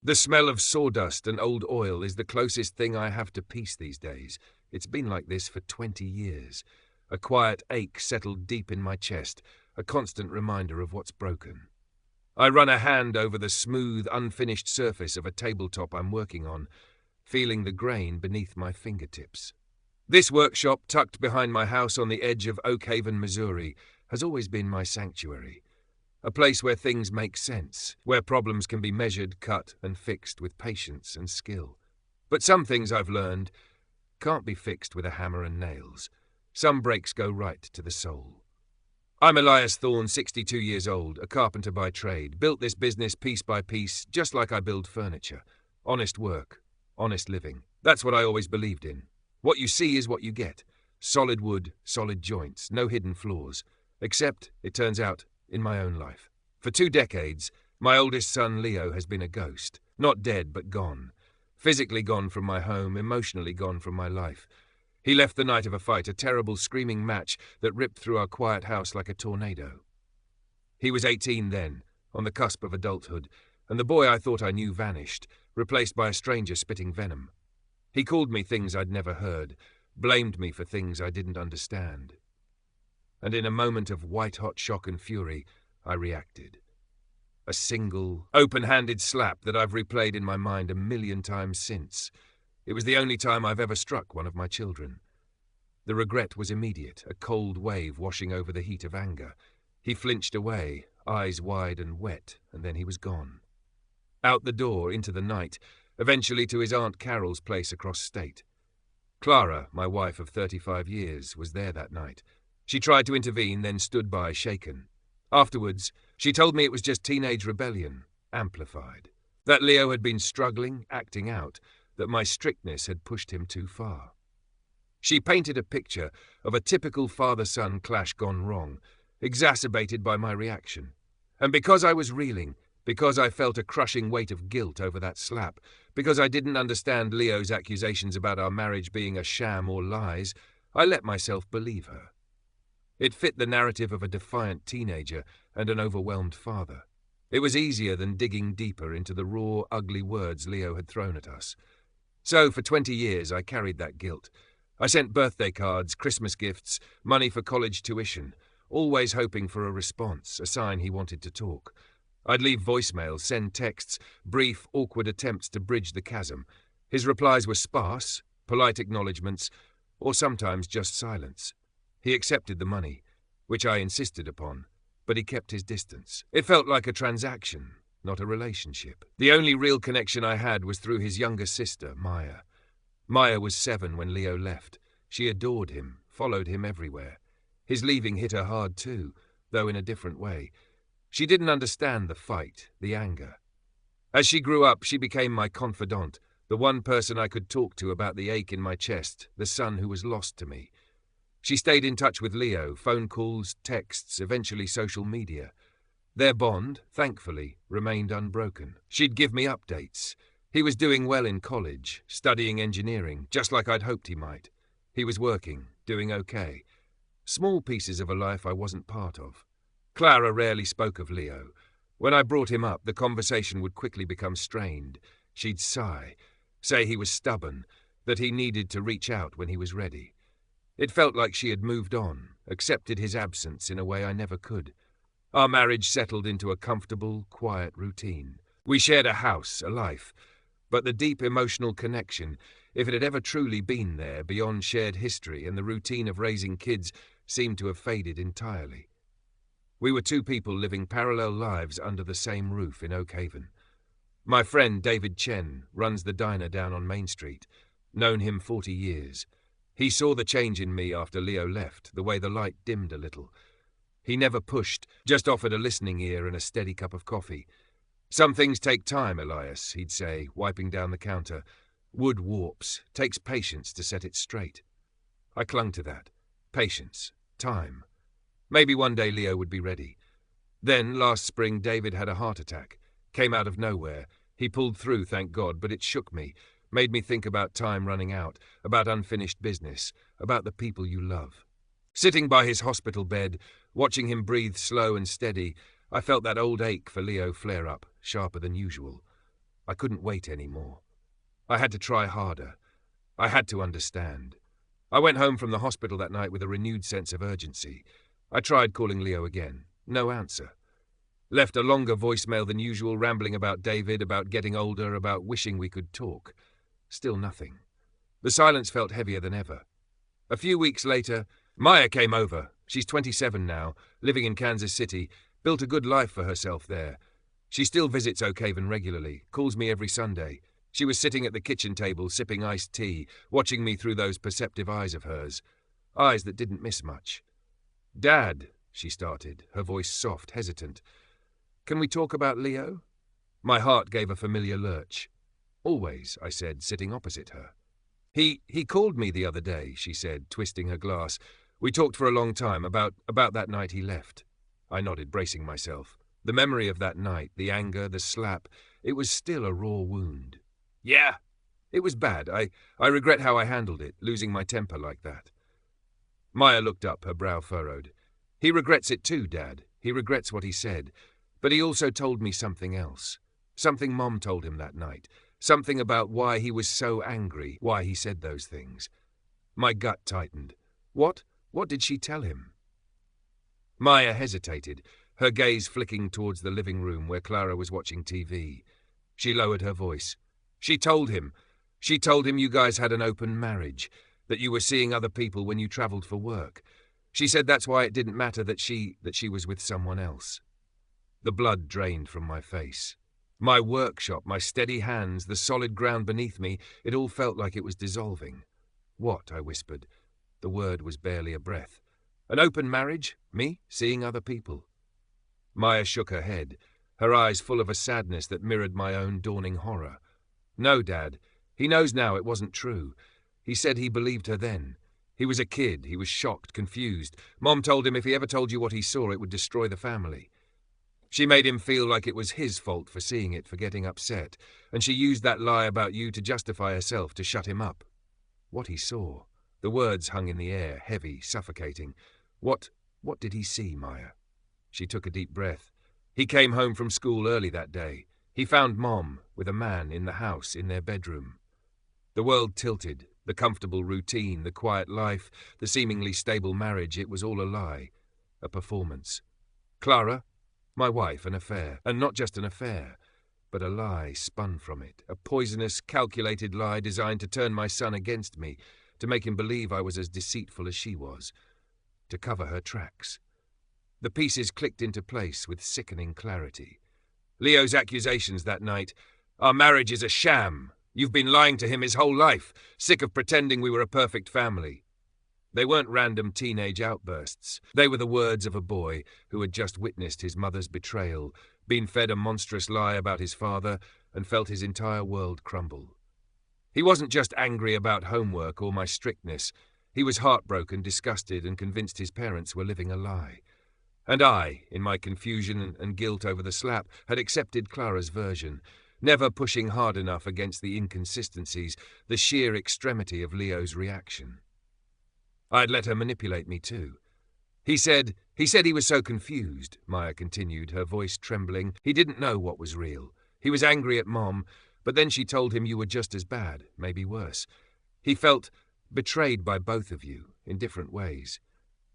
The smell of sawdust and old oil is the closest thing I have to peace these days. It's been like this for 20 years. A quiet ache settled deep in my chest, a constant reminder of what's broken. I run a hand over the smooth, unfinished surface of a tabletop I'm working on, feeling the grain beneath my fingertips. This workshop, tucked behind my house on the edge of Oak Haven, Missouri, has always been my sanctuary. A place where things make sense, where problems can be measured, cut, and fixed with patience and skill. But some things I've learned can't be fixed with a hammer and nails. Some breaks go right to the soul. I'm Elias Thorne, 62 years old, a carpenter by trade, built this business piece by piece, just like I build furniture. Honest work, honest living. That's what I always believed in. What you see is what you get. Solid wood, solid joints, no hidden flaws. Except, it turns out, in my own life. For 2 decades, my oldest son Leo has been a ghost. Not dead, but gone. Physically gone from my home, emotionally gone from my life. He left the night of a fight, a terrible screaming match that ripped through our quiet house like a tornado. He was 18 then, on the cusp of adulthood, and the boy I thought I knew vanished, replaced by a stranger spitting venom. He called me things I'd never heard, blamed me for things I didn't understand. And in a moment of white-hot shock and fury, I reacted. A single, open-handed slap that I've replayed in my mind 1,000,000 times since. It was the only time I've ever struck one of my children. The regret was immediate, a cold wave washing over the heat of anger. He flinched away, eyes wide and wet, and then he was gone. Out the door, into the night, eventually to his Aunt Carol's place across state. Clara, my wife of 35 years, was there that night. She tried to intervene, then stood by, shaken. Afterwards, she told me it was just teenage rebellion, amplified. That Leo had been struggling, acting out, that my strictness had pushed him too far. She painted a picture of a typical father-son clash gone wrong, exacerbated by my reaction. And because I was reeling, because I felt a crushing weight of guilt over that slap, because I didn't understand Leo's accusations about our marriage being a sham or lies, I let myself believe her. It fit the narrative of a defiant teenager and an overwhelmed father. It was easier than digging deeper into the raw, ugly words Leo had thrown at us. So, for 20 years, I carried that guilt. I sent birthday cards, Christmas gifts, money for college tuition, always hoping for a response, a sign he wanted to talk. I'd leave voicemails, send texts, brief, awkward attempts to bridge the chasm. His replies were sparse, polite acknowledgements, or sometimes just silence. He accepted the money, which I insisted upon, but he kept his distance. It felt like a transaction, not a relationship. The only real connection I had was through his younger sister, Maya. Maya was 7 when Leo left. She adored him, followed him everywhere. His leaving hit her hard too, though in a different way. She didn't understand the fight, the anger. As she grew up, she became my confidant, the one person I could talk to about the ache in my chest, the son who was lost to me. She stayed in touch with Leo, phone calls, texts, eventually social media. Their bond, thankfully, remained unbroken. She'd give me updates. He was doing well in college, studying engineering, just like I'd hoped he might. He was working, doing okay. Small pieces of a life I wasn't part of. Clara rarely spoke of Leo. When I brought him up, the conversation would quickly become strained. She'd sigh, say he was stubborn, that he needed to reach out when he was ready. It felt like she had moved on, accepted his absence in a way I never could. Our marriage settled into a comfortable, quiet routine. We shared a house, a life, but the deep emotional connection, if it had ever truly been there, beyond shared history and the routine of raising kids, seemed to have faded entirely. We were 2 people living parallel lives under the same roof in Oak Haven. My friend David Chen runs the diner down on Main Street. Known him 40 years. He saw the change in me after Leo left, the way the light dimmed a little. He never pushed, just offered a listening ear and a steady cup of coffee. "Some things take time, Elias," he'd say, wiping down the counter. "Wood warps. Takes patience to set it straight." I clung to that. Patience. Time. Maybe one day Leo would be ready. Then, last spring, David had a heart attack. Came out of nowhere. He pulled through, thank God, but it shook me. Made me think about time running out, about unfinished business, about the people you love. Sitting by his hospital bed, watching him breathe slow and steady, I felt that old ache for Leo flare up, sharper than usual. I couldn't wait anymore. I had to try harder. I had to understand. I went home from the hospital that night with a renewed sense of urgency. I tried calling Leo again. No answer. Left a longer voicemail than usual, rambling about David, about getting older, about wishing we could talk. Still nothing. The silence felt heavier than ever. A few weeks later, Maya came over. She's 27 now, living in Kansas City, built a good life for herself there. She still visits Oak Haven regularly, calls me every Sunday. She was sitting at the kitchen table, sipping iced tea, watching me through those perceptive eyes of hers. Eyes that didn't miss much. "Dad," she started, her voice soft, hesitant. "Can we talk about Leo?" My heart gave a familiar lurch. "Always," I said, sitting opposite her. He called me the other day," she said, twisting her glass. "We talked for a long time about that night he left." I nodded, bracing myself. The memory of that night, the anger, the slap, it was still a raw wound. "Yeah." "It was bad. I regret how I handled it, losing my temper like that." Maya looked up, her brow furrowed. "He regrets it too, Dad. He regrets what he said. But he also told me something else. Something Mom told him that night. Something about why he was so angry, why he said those things." My gut tightened. What did she tell him? Maya hesitated, her gaze flicking towards the living room where Clara was watching TV. She lowered her voice. She told him you guys had an open marriage, that you were seeing other people when you traveled for work. She said that's why it didn't matter that she was with someone else. The blood drained from my face. My workshop, my steady hands, the solid ground beneath me, it all felt like it was dissolving. "What?" I whispered. The word was barely a breath. "An open marriage? Me? Seeing other people?" Maya shook her head, her eyes full of a sadness that mirrored my own dawning horror. "No, Dad. He knows now it wasn't true. He said he believed her then. He was a kid. He was shocked, confused. Mom told him if he ever told you what he saw, it would destroy the family. She made him feel like it was his fault for seeing it, for getting upset, and she used that lie about you to justify herself, to shut him up." What he saw. The words hung in the air, heavy, suffocating. What did he see, Maya? She took a deep breath. "He came home from school early that day. He found Mom with a man in the house, in their bedroom." The world tilted. The comfortable routine, the quiet life, the seemingly stable marriage, it was all a lie. A performance. Clara? My wife, an affair. And not just an affair, but a lie spun from it. A poisonous, calculated lie designed to turn my son against me, to make him believe I was as deceitful as she was. To cover her tracks. The pieces clicked into place with sickening clarity. Leo's accusations that night. "Our marriage is a sham. You've been lying to him his whole life, sick of pretending we were a perfect family." They weren't random teenage outbursts. They were the words of a boy who had just witnessed his mother's betrayal, been fed a monstrous lie about his father, and felt his entire world crumble. He wasn't just angry about homework or my strictness. He was heartbroken, disgusted, and convinced his parents were living a lie. And I, in my confusion and guilt over the slap, had accepted Clara's version, never pushing hard enough against the inconsistencies, the sheer extremity of Leo's reaction. I'd let her manipulate me too. He said he was so confused," Maya continued, her voice trembling. "He didn't know what was real. He was angry at Mom, but then she told him you were just as bad, maybe worse. He felt betrayed by both of you, in different ways.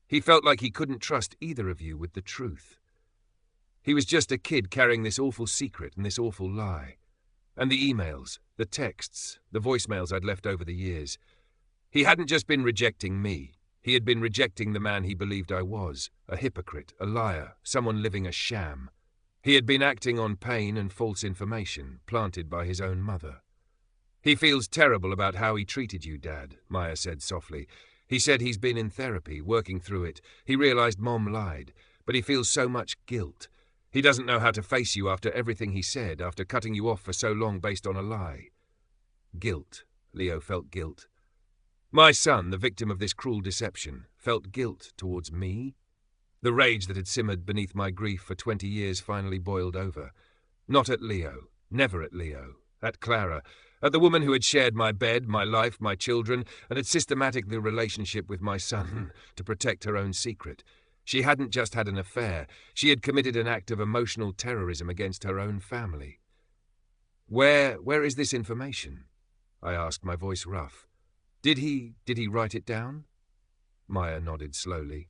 He felt like he couldn't trust either of you with the truth. He was just a kid carrying this awful secret and this awful lie. And the emails, the texts, the voicemails I'd left over the years. He hadn't just been rejecting me. He had been rejecting the man he believed I was, a hypocrite, a liar, someone living a sham. He had been acting on pain and false information, planted by his own mother. "He feels terrible about how he treated you, Dad," Maya said softly. "He said he's been in therapy, working through it. He realized Mom lied, but he feels so much guilt. He doesn't know how to face you after everything he said, after cutting you off for so long based on a lie." Guilt. Leo felt guilt. My son, the victim of this cruel deception, felt guilt towards me? The rage that had simmered beneath my grief for 20 years finally boiled over. Not at Leo, never at Leo, at Clara, at the woman who had shared my bed, my life, my children, and had systematic the relationship with my son to protect her own secret. She hadn't just had an affair, she had committed an act of emotional terrorism against her own family. Where is this information? I asked, my voice rough. Did he write it down? Maya nodded slowly.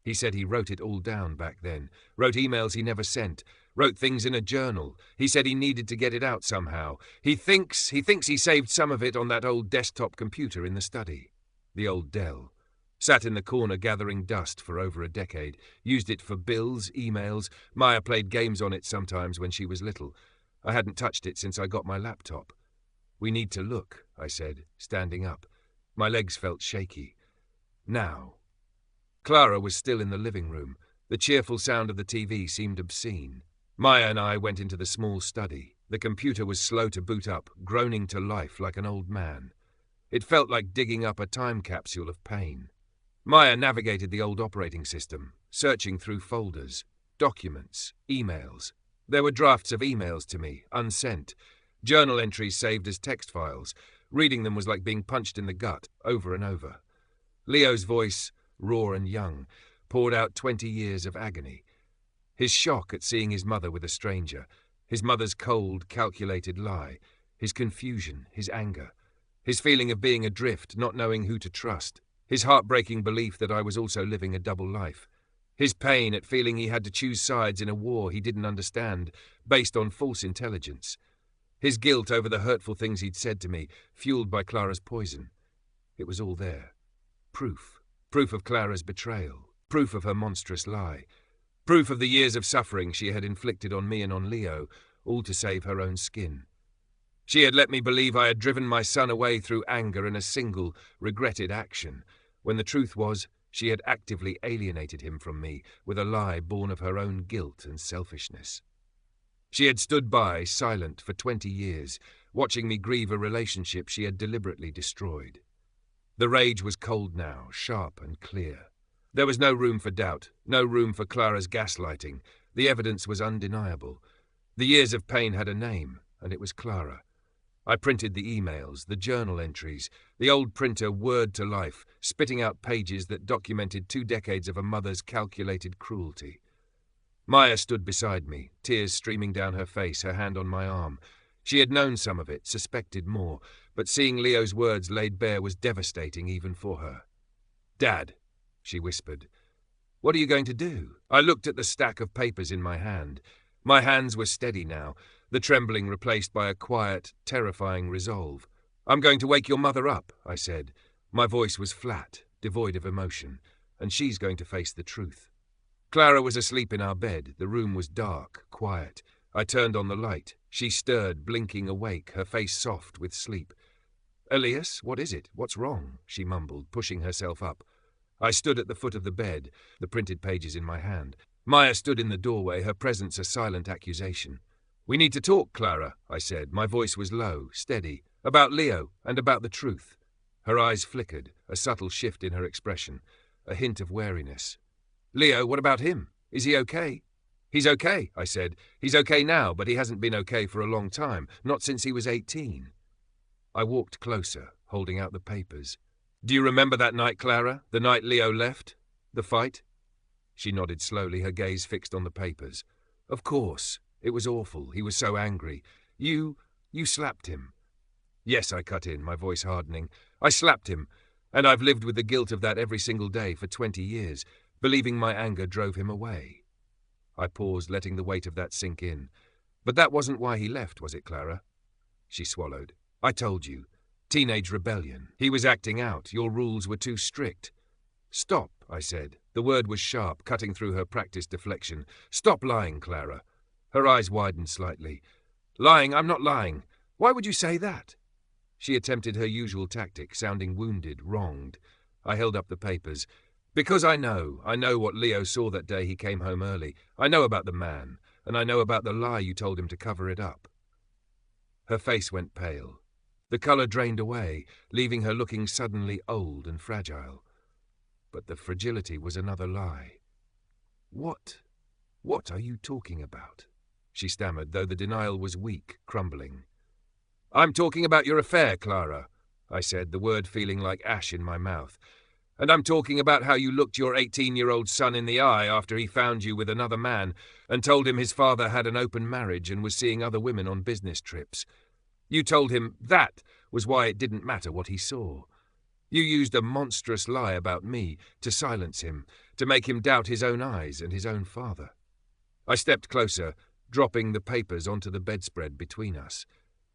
He said he wrote it all down back then, wrote emails he never sent, wrote things in a journal. He said he needed to get it out somehow. He thinks he saved some of it on that old desktop computer in the study. The old Dell. Sat in the corner gathering dust for over a decade. Used it for bills, emails. Maya played games on it sometimes when she was little. I hadn't touched it since I got my laptop. We need to look, I said, standing up. My legs felt shaky. Now. Clara was still in the living room. The cheerful sound of the TV seemed obscene. Maya and I went into the small study. The computer was slow to boot up, groaning to life like an old man. It felt like digging up a time capsule of pain. Maya navigated the old operating system, searching through folders, documents, emails. There were drafts of emails to me, unsent, journal entries saved as text files. Reading them was like being punched in the gut, over and over. Leo's voice, raw and young, poured out 20 years of agony. His shock at seeing his mother with a stranger, his mother's cold, calculated lie, his confusion, his anger, his feeling of being adrift, not knowing who to trust, his heartbreaking belief that I was also living a double life, his pain at feeling he had to choose sides in a war he didn't understand, based on false intelligence, his guilt over the hurtful things he'd said to me, fueled by Clara's poison. It was all there. Proof. Proof of Clara's betrayal. Proof of her monstrous lie. Proof of the years of suffering she had inflicted on me and on Leo, all to save her own skin. She had let me believe I had driven my son away through anger in a single, regretted action, when the truth was she had actively alienated him from me with a lie born of her own guilt and selfishness. She had stood by, silent, for 20 years, watching me grieve a relationship she had deliberately destroyed. The rage was cold now, sharp and clear. There was no room for doubt, no room for Clara's gaslighting. The evidence was undeniable. The years of pain had a name, and it was Clara. I printed the emails, the journal entries, the old printer whirred to life, spitting out pages that documented 2 decades of a mother's calculated cruelty. Maya stood beside me, tears streaming down her face, her hand on my arm. She had known some of it, suspected more, but seeing Leo's words laid bare was devastating even for her. "Dad," she whispered, "what are you going to do?" I looked at the stack of papers in my hand. My hands were steady now, the trembling replaced by a quiet, terrifying resolve. "I'm going to wake your mother up," I said. My voice was flat, devoid of emotion, and she's going to face the truth. Clara was asleep in our bed. The room was dark, quiet. I turned on the light. She stirred, blinking awake, her face soft with sleep. "Elias, what is it? What's wrong?" she mumbled, pushing herself up. I stood at the foot of the bed, the printed pages in my hand. Maya stood in the doorway, her presence a silent accusation. "We need to talk, Clara," I said. My voice was low, steady. "About Leo, and about the truth." Her eyes flickered, a subtle shift in her expression, a hint of wariness. "Leo, what about him? Is he okay?" "He's okay," I said. "He's okay now, but he hasn't been okay for a long time, not since he was 18. I walked closer, holding out the papers. "Do you remember that night, Clara? The night Leo left? The fight?" She nodded slowly, her gaze fixed on the papers. "Of course. It was awful. He was so angry. You slapped him." "Yes," I cut in, my voice hardening. "I slapped him, and I've lived with the guilt of that every single day for 20 years, believing my anger drove him away." I paused, letting the weight of that sink in. "But that wasn't why he left, was it, Clara?" She swallowed. "I told you. Teenage rebellion. He was acting out. Your rules were too strict." "Stop," I said. The word was sharp, cutting through her practiced deflection. "Stop lying, Clara." Her eyes widened slightly. "Lying? I'm not lying. Why would you say that?" She attempted her usual tactic, sounding wounded, wronged. I held up the papers. "Because I know what Leo saw that day he came home early. I know about the man, and I know about the lie you told him to cover it up." Her face went pale. The colour drained away, leaving her looking suddenly old and fragile. But the fragility was another lie. What are you talking about?" she stammered, though the denial was weak, crumbling. "I'm talking about your affair, Clara," I said, the word feeling like ash in my mouth. And I'm talking about how you looked your 18-year-old son in the eye after he found you with another man and told him his father had an open marriage and was seeing other women on business trips. You told him that was why it didn't matter what he saw. You used a monstrous lie about me to silence him, to make him doubt his own eyes and his own father. I stepped closer, dropping the papers onto the bedspread between us.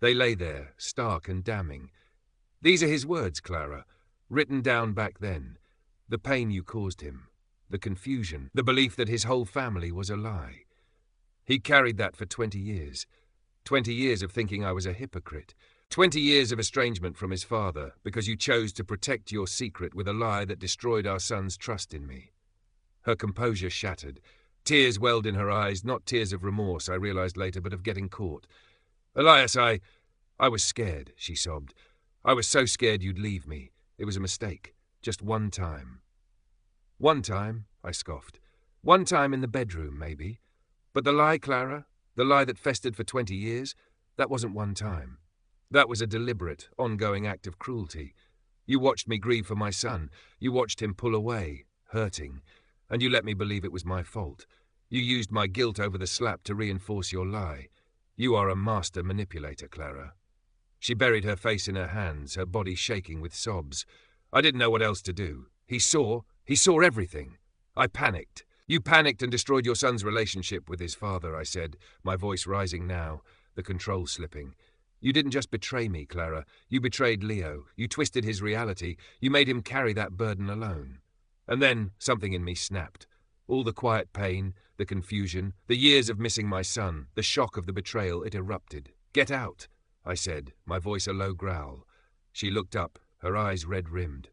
They lay there, stark and damning. These are his words, Clara, written down back then. The pain you caused him, the confusion, the belief that his whole family was a lie. He carried that for 20 years. 20 years of thinking I was a hypocrite. 20 years of estrangement from his father because you chose to protect your secret with a lie that destroyed our son's trust in me. Her composure shattered. Tears welled in her eyes, not tears of remorse, I realized later, but of getting caught. Elias, I was scared, she sobbed. I was so scared you'd leave me. It was a mistake. Just one time. One time, I scoffed. One time in the bedroom, maybe. But the lie, Clara, the lie that festered for 20 years, that wasn't one time. That was a deliberate, ongoing act of cruelty. You watched me grieve for my son. You watched him pull away, hurting. And you let me believe it was my fault. You used my guilt over the slap to reinforce your lie. You are a master manipulator, Clara. She buried her face in her hands, her body shaking with sobs. I didn't know what else to do. He saw everything. I panicked. You panicked and destroyed your son's relationship with his father, I said, my voice rising now, the control slipping. You didn't just betray me, Clara. You betrayed Leo. You twisted his reality. You made him carry that burden alone. And then something in me snapped. All the quiet pain, the confusion, the years of missing my son, the shock of the betrayal, it erupted. Get out, I said, my voice a low growl. She looked up, her eyes red-rimmed.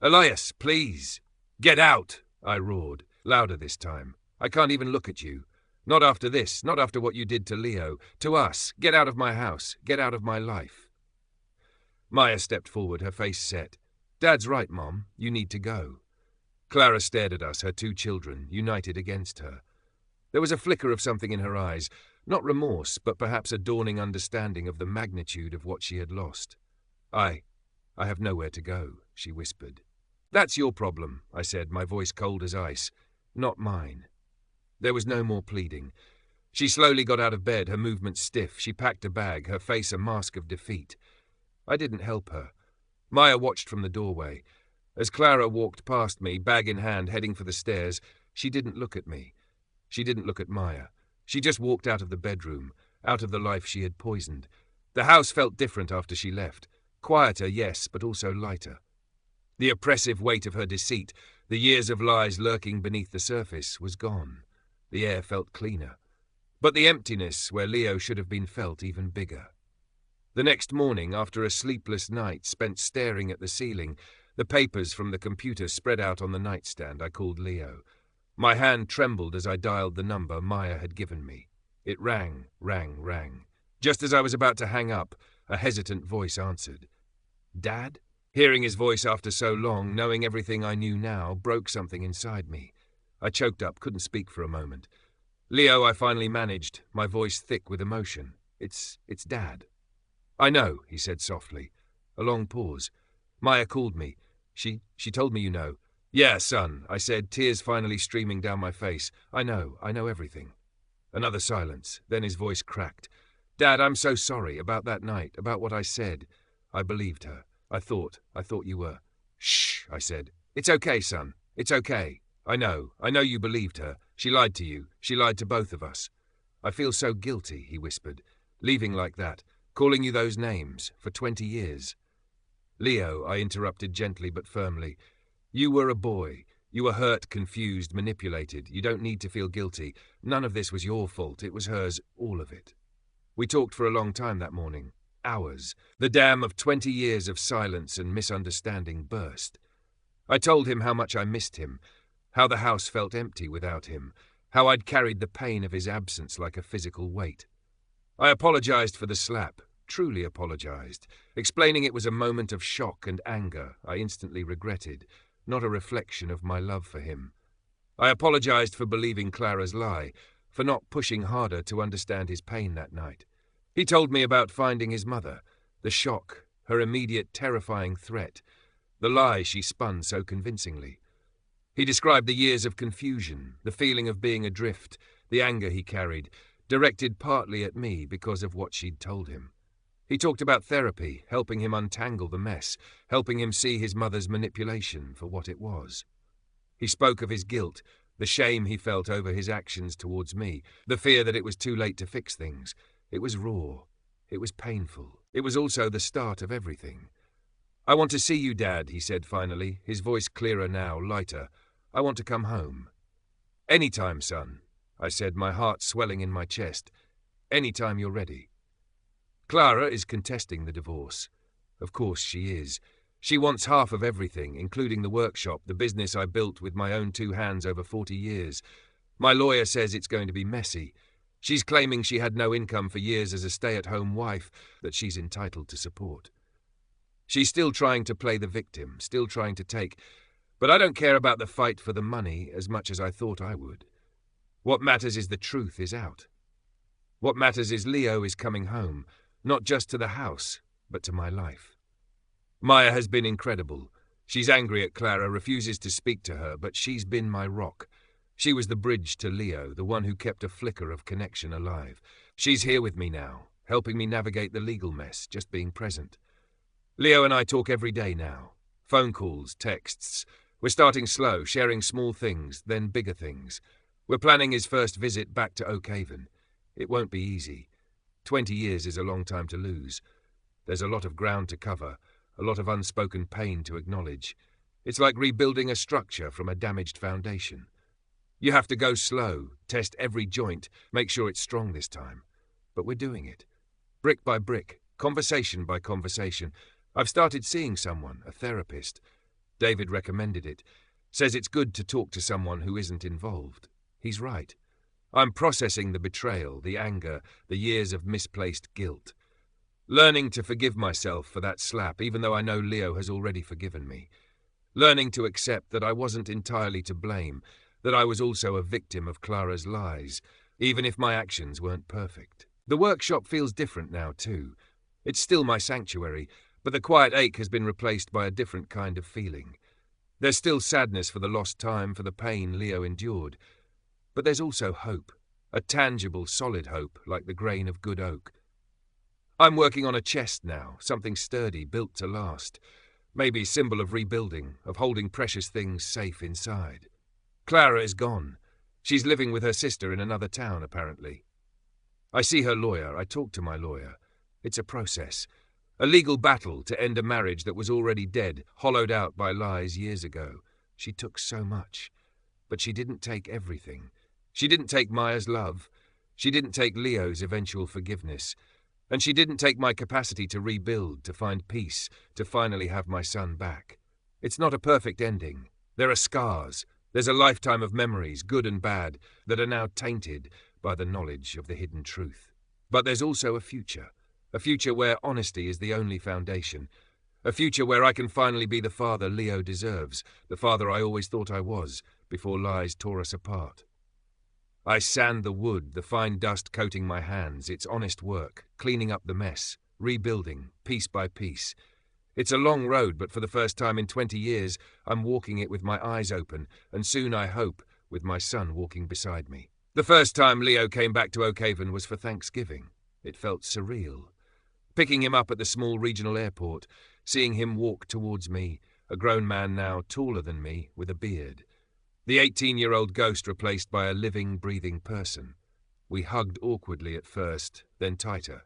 Elias, please. Get out, I roared, louder this time. I can't even look at you. Not after this, not after what you did to Leo, to us. Get out of my house, get out of my life. Maya stepped forward, her face set. Dad's right, Mom, you need to go. Clara stared at us, her 2 children, united against her. There was a flicker of something in her eyes, not remorse, but perhaps a dawning understanding of the magnitude of what she had lost. I have nowhere to go, she whispered. That's your problem, I said, my voice cold as ice. Not mine. There was no more pleading. She slowly got out of bed, her movements stiff. She packed a bag, her face a mask of defeat. I didn't help her. Maya watched from the doorway. As Clara walked past me, bag in hand, heading for the stairs, she didn't look at me. She didn't look at Maya. She just walked out of the bedroom, out of the life she had poisoned. The house felt different after she left. Quieter, yes, but also lighter. The oppressive weight of her deceit, the years of lies lurking beneath the surface, was gone. The air felt cleaner. But the emptiness where Leo should have been felt even bigger. The next morning, after a sleepless night spent staring at the ceiling, the papers from the computer spread out on the nightstand, I called Leo. My hand trembled as I dialed the number Maya had given me. It rang, rang. Just as I was about to hang up, a hesitant voice answered. Dad? Hearing his voice after so long, knowing everything I knew now, broke something inside me. I choked up, couldn't speak for a moment. Leo, I finally managed, my voice thick with emotion. It's Dad. I know, he said softly. A long pause. Maya called me. She told me you know. Yeah, son, I said, tears finally streaming down my face. I know everything. Another silence, then his voice cracked. Dad, I'm so sorry about that night, about what I said. I believed her. I thought you were. Shh, I said. It's okay, son. It's okay. I know you believed her. She lied to you. She lied to both of us. I feel so guilty, he whispered, leaving like that, calling you those names, for 20 years. Leo, I interrupted gently but firmly. You were a boy. You were hurt, confused, manipulated. You don't need to feel guilty. None of this was your fault. It was hers, all of it. We talked for a long time that morning. Hours. The dam of 20 years of silence and misunderstanding burst. I told him how much I missed him, how the house felt empty without him, how I'd carried the pain of his absence like a physical weight. I apologized for the slap, truly apologized, explaining it was a moment of shock and anger I instantly regretted, not a reflection of my love for him. I apologized for believing Clara's lie, for not pushing harder to understand his pain that night. He told me about finding his mother, the shock, her immediate terrifying threat, the lie she spun so convincingly. He described the years of confusion, the feeling of being adrift, the anger he carried, directed partly at me because of what she'd told him. He talked about therapy, helping him untangle the mess, helping him see his mother's manipulation for what it was. He spoke of his guilt, the shame he felt over his actions towards me, the fear that it was too late to fix things. It was raw. It was painful. It was also the start of everything. "I want to see you, Dad," he said finally, his voice clearer now, lighter. "I want to come home." "Any time, son," I said, my heart swelling in my chest. "Any time you're ready." Clara is contesting the divorce. Of course she is. She wants half of everything, including the workshop, the business I built with my own 2 hands over 40 years. My lawyer says it's going to be messy. She's claiming she had no income for years as a stay-at-home wife that she's entitled to support. She's still trying to play the victim, still trying to take, but I don't care about the fight for the money as much as I thought I would. What matters is the truth is out. What matters is Leo is coming home, not just to the house, but to my life. Maya has been incredible. She's angry at Clara, refuses to speak to her, but she's been my rock. She was the bridge to Leo, the one who kept a flicker of connection alive. She's here with me now, helping me navigate the legal mess, just being present. Leo and I talk every day now. Phone calls, texts. We're starting slow, sharing small things, then bigger things. We're planning his first visit back to Oak Haven. It won't be easy. 20 years is a long time to lose. There's a lot of ground to cover, a lot of unspoken pain to acknowledge. It's like rebuilding a structure from a damaged foundation. You have to go slow, test every joint, make sure it's strong this time. But we're doing it. Brick by brick, conversation by conversation. I've started seeing someone, a therapist. David recommended it. Says it's good to talk to someone who isn't involved. He's right. I'm processing the betrayal, the anger, the years of misplaced guilt. Learning to forgive myself for that slap, even though I know Leo has already forgiven me. Learning to accept that I wasn't entirely to blame, that I was also a victim of Clara's lies, even if my actions weren't perfect. The workshop feels different now, too. It's still my sanctuary, but the quiet ache has been replaced by a different kind of feeling. There's still sadness for the lost time, for the pain Leo endured. But there's also hope, a tangible, solid hope, like the grain of good oak. I'm working on a chest now, something sturdy, built to last. Maybe a symbol of rebuilding, of holding precious things safe inside. Clara is gone. She's living with her sister in another town, apparently. I see her lawyer. I talk to my lawyer. It's a process. A legal battle to end a marriage that was already dead, hollowed out by lies years ago. She took so much. But she didn't take everything. She didn't take Maya's love. She didn't take Leo's eventual forgiveness. And she didn't take my capacity to rebuild, to find peace, to finally have my son back. It's not a perfect ending. There are scars. There's a lifetime of memories, good and bad, that are now tainted by the knowledge of the hidden truth. But there's also a future where honesty is the only foundation, a future where I can finally be the father Leo deserves, the father I always thought I was, before lies tore us apart. I sand the wood, the fine dust coating my hands. It's honest work, cleaning up the mess, rebuilding, piece by piece. It's a long road, but for the first time in 20 years, I'm walking it with my eyes open, and soon, I hope, with my son walking beside me. The first time Leo came back to Oak Haven was for Thanksgiving. It felt surreal. Picking him up at the small regional airport, seeing him walk towards me, a grown man now, taller than me, with a beard. The 18-year-old ghost replaced by a living, breathing person. We hugged awkwardly at first, then tighter.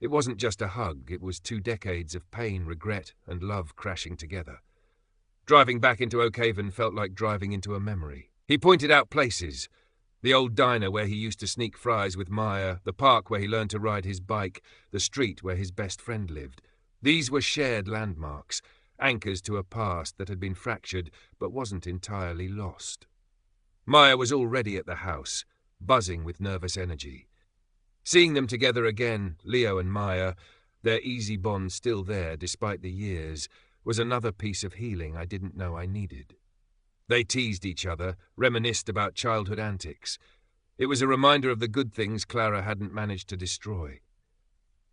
It wasn't just a hug, it was 2 decades of pain, regret, and love crashing together. Driving back into Oak Haven felt like driving into a memory. He pointed out places. The old diner where he used to sneak fries with Maya, the park where he learned to ride his bike, the street where his best friend lived. These were shared landmarks, anchors to a past that had been fractured but wasn't entirely lost. Maya was already at the house, buzzing with nervous energy. Seeing them together again, Leo and Maya, their easy bond still there despite the years, was another piece of healing I didn't know I needed. They teased each other, reminisced about childhood antics. It was a reminder of the good things Clara hadn't managed to destroy.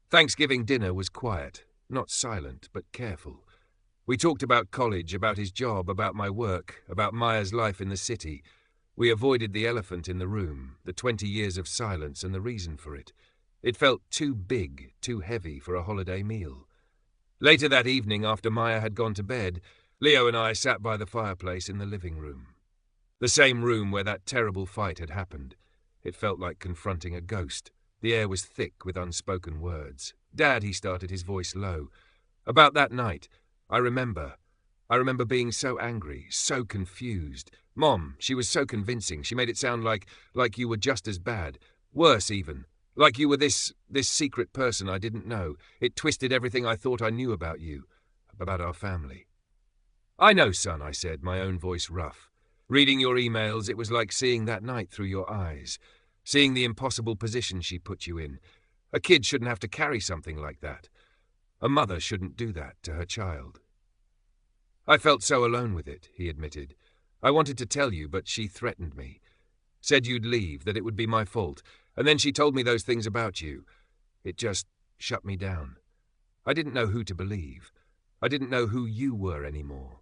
Thanksgiving dinner was quiet, not silent, but careful. We talked about college, about his job, about my work, about Maya's life in the city. We avoided the elephant in the room, the 20 years of silence and the reason for it. It felt too big, too heavy for a holiday meal. Later that evening, after Maya had gone to bed, Leo and I sat by the fireplace in the living room. The same room where that terrible fight had happened. It felt like confronting a ghost. The air was thick with unspoken words. "Dad," he started, his voice low. "About that night, I remember being so angry, so confused. Mom, she was so convincing. She made it sound like you were just as bad. Worse, even. Like you were this secret person I didn't know. It twisted everything I thought I knew about you, about our family." "I know, son," I said, my own voice rough. "Reading your emails, it was like seeing that night through your eyes, seeing the impossible position she put you in. A kid shouldn't have to carry something like that. A mother shouldn't do that to her child." "I felt so alone with it," he admitted. "I wanted to tell you, but she threatened me. Said you'd leave, that it would be my fault, and then she told me those things about you. It just shut me down. I didn't know who to believe. I didn't know who you were anymore."